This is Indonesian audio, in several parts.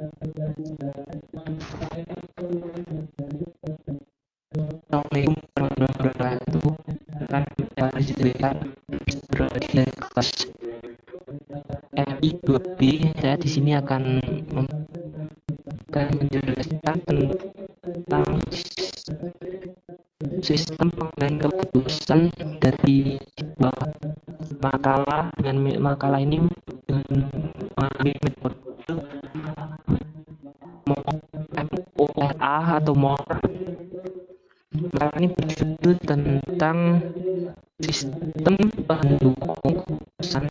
Assalamualaikum warahmatullahi wabarakatuh. Akan kita berada di kelas MI 2B. Saya di sini akan menjelaskan tentang sistem pengambilan keputusan dari sebuah makalah. Dengan makalah ini mengambil metode MORA atau MOR. Makalah ini berjudul tentang sistem pendukung keputusan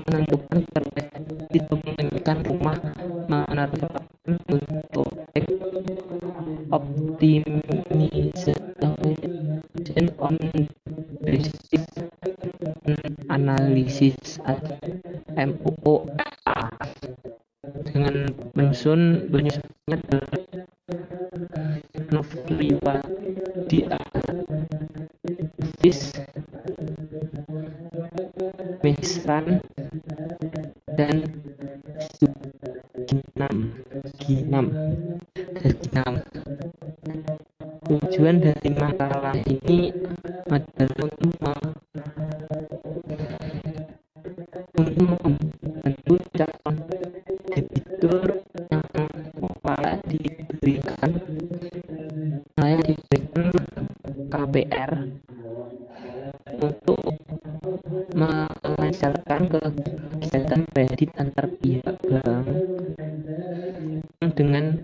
menentukan perspektif pemilikan rumah, menerapkan untuk optimization on basic analysis MOA dengan penyusunnya adalah Novriwadi Aziz, Mehran, dan Ginam. Tujuan dari makalah ini adalah untuk membantu calon debitur yang diberikan KPR untuk melancarkan kegiatan kredit antar pihak bank dengan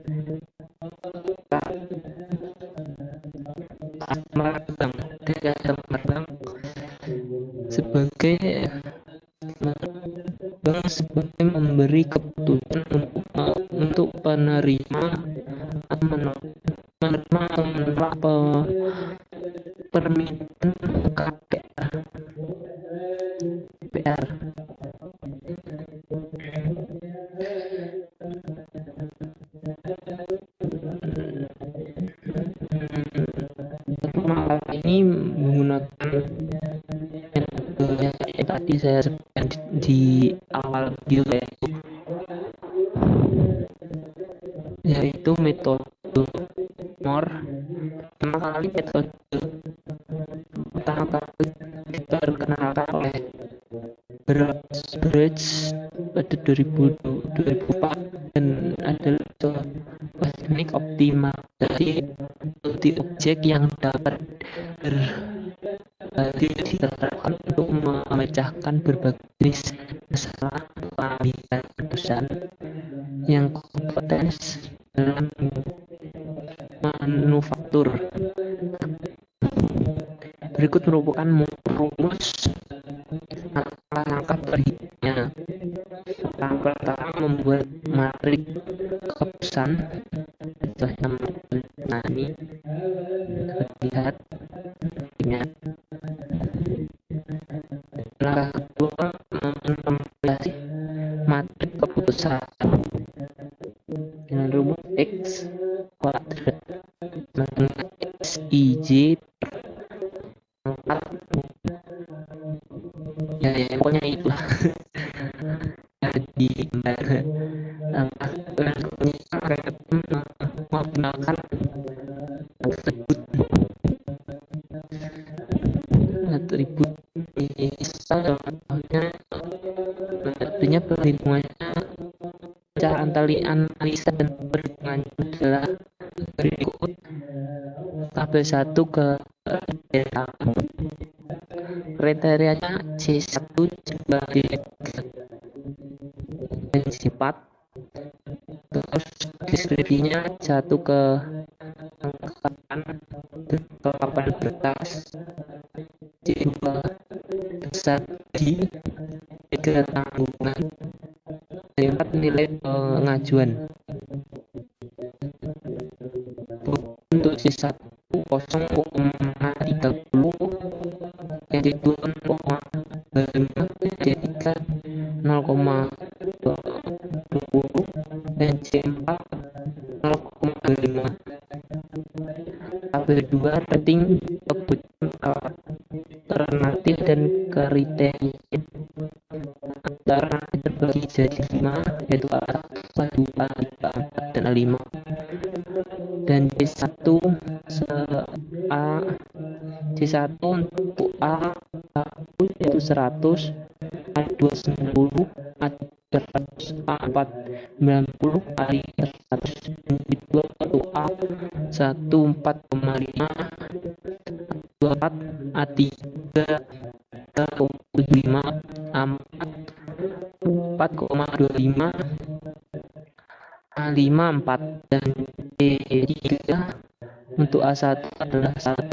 customer bank sebagai memberi keputusan untuk penerima atau menolak permintaan KPR. Makalah ini menggunakan metode yang tadi saya sebutkan di awal video, yaitu metode MOR. Makalah ini metode pertama kali diperkenalkan oleh Bridge pada 2004 dan adalah teknik optimalisasi multi objek yang dapat diterapkan untuk memecahkan berbagai jenis masalah pengambilan keputusan yang kompleks dalam manufaktur. Berikut merupakan rumus langkah berikutnya. Langkah pertama, membuat matriks keputusan. Ini terlihat. Langkah kedua, mengompilasi matriks keputusan dengan rumus X kuadrat XIJ per 4. Ya pokoknya itulah. Jadi menggunakan atribut misal contohnya artinya perhitungannya cara analisa dan perhitungannya adalah berikut. Tabel 1 ke delta. Kriterianya C1 sebagai sifat, terus deskripsinya 1 ke kelengkapan berkas, C2 strategi, 3 tanggungan, 4 nilai pengajuan. Untuk C1 0,30, yang C2 0,5, C3 0,20, dan C4 0,5. Tabel 2 rating kebutuhan alternatif dan kriteria. Alternatif dibagi jadi 5, yaitu A1, A2, A3, A4, dan A5. Dan C1 untuk A1 yaitu 100, A2 90, A3 100, A4 90, A5 100. Dan C2 untuk A1 4,5, A2 4, A3 3,75, A4 4,25, A5 4. Dan C3 untuk A1 adalah 1,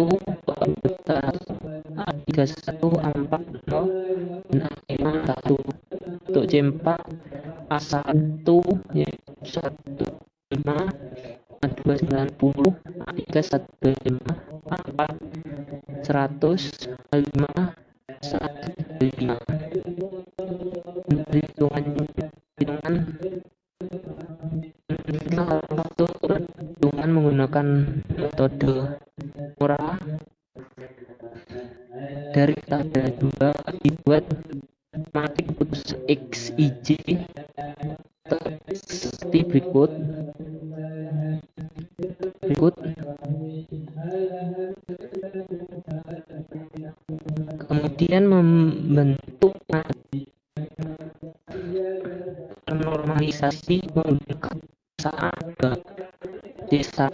A3 1, A4 0, dan A5 1. Untuk C4 A1 yaitu 1,5, A2 90, A3 1,5, A4 100, A5 1,5. Perhitungan menggunakan metode murah dari tabel 2 dibuat matematik putus X, I, J seperti berikut. Kemudian membentuk normalisasi menggunakan angka D1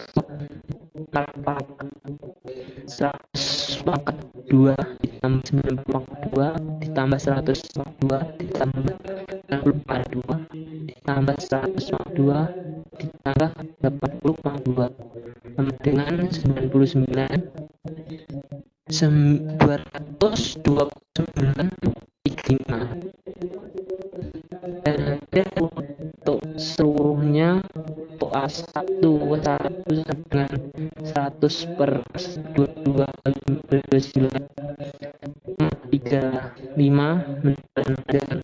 100 pangkat 2 ditambah 9 pangkat 2 ditambah 100 pangkat 2 ditambah 60 pangkat 2 ditambah 100 pangkat 2 ditambah 80 pangkat 2 sama dengan 229,35. Dan untuk seluruhnya untuk A1 dengan 100 per 22 kali 29 35 dengan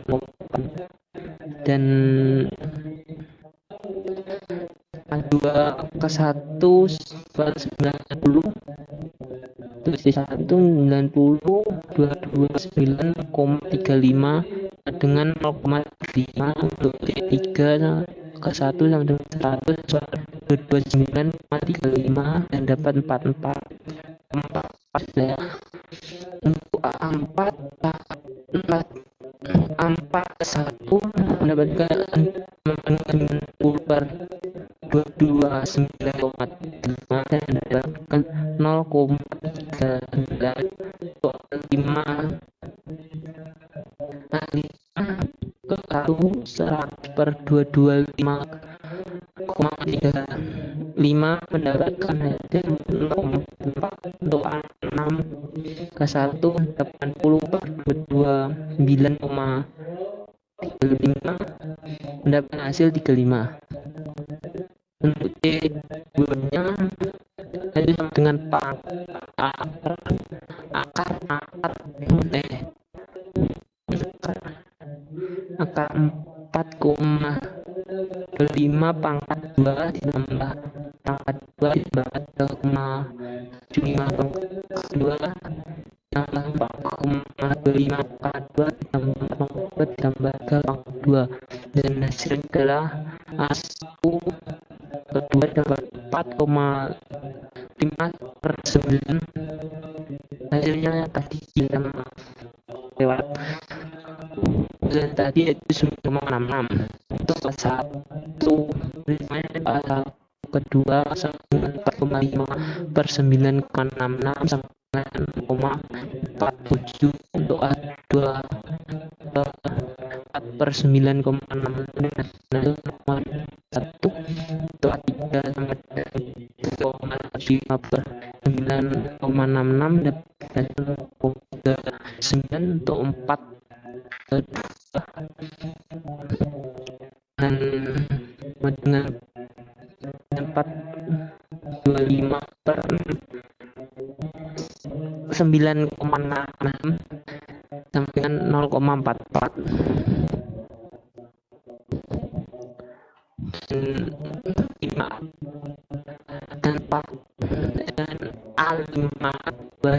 0,8. Dan A2 ke 1 90, untuk C1 90, 229,35 dengan 0,5. Untuk C3 ke 1 sama dengan 100 229,35 dan dapat 44 ya. Untuk A4 ke 1 mendapatkan 90 per 229,5 dan mendapatkan 0,39. Untuk A5 ke 1 100 per 225,35 mendapatkan hasil 0,4. Untuk A6 ke 1 80 per 29,35 mendapatkan hasil 35. Untuk C2 nya itu sama dengan akar 4,5 pangkat 2 ditambah pangkat 2 ditambah 3,75 pangkat 2 ditambah 4,25 pangkat 2 ditambah pangkat 2 ditambah 3 pangkat 2 dan hasilnya adalah A1 kedua dapat 4,5 per 9. Hasilnya tadi kita lewat dan tadi itu 9,66. Untuk A1 kedua sama dengan 4,5 per 9,66 sama dengan 0,47. Untuk A2 4 per 9,6 dengan 0,1. Untuk A3 sama dengan 3,5 per 9,66 dapat 0,39. Untuk 4 dan dengan 425 per 9,6 sama dengan 0,44 dan A5 per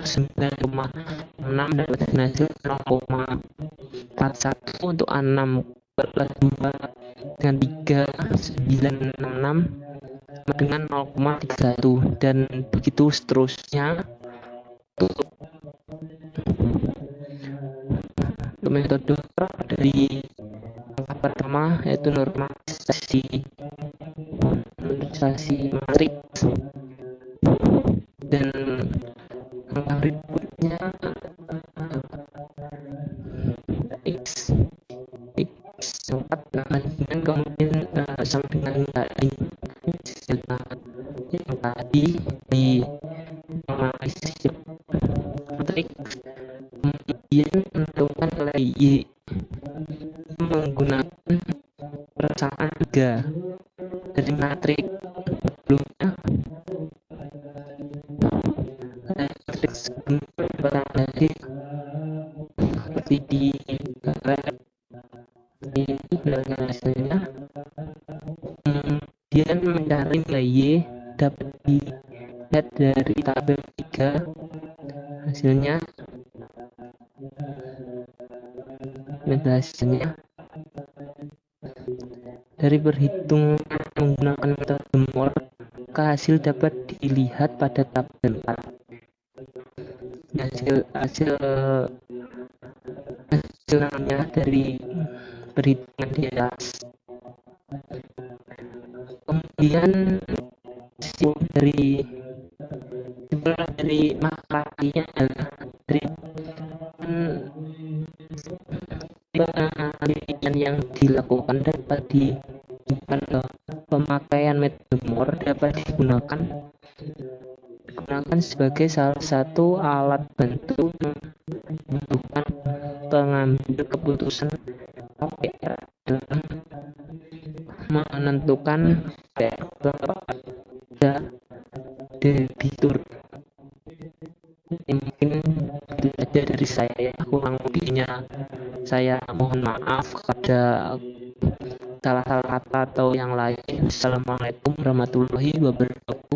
9,6 dapat hasil 0,39 41 untuk A6 kelas 2 dengan 3966 dengan 0,31 dan begitu seterusnya. Untuk metode dari langkah pertama yaitu normalisasi matriks, dan langkah berikutnya x 4 dengan kemudian sama dengan yang tadi di normalisasi matriks, kemudian menentukan nilai y menggunakan persamaan 3 dari matriks sebelumnya. Matriks sebelumnya dari seperti di ini hasilnya, kemudian mencari nilai y dapat dilihat dari tabel 3. hasilnya dari perhitungan menggunakan metode Moore, hasil dapat dilihat pada tabel 4. hasilnya dari perhitungan di atas. Kemudian dari makalahnya adalah dari penelitian yang dilakukan dapat pemakaian metode Moore dapat digunakan sebagai salah satu alat bantu membutuhkan pengambil keputusan OKR dalam menentukan pada debitur. Mungkin itu saja dari saya, kurang lebihnya saya mohon maaf kepada salah kata atau yang lain. Assalamualaikum warahmatullahi wabarakatuh.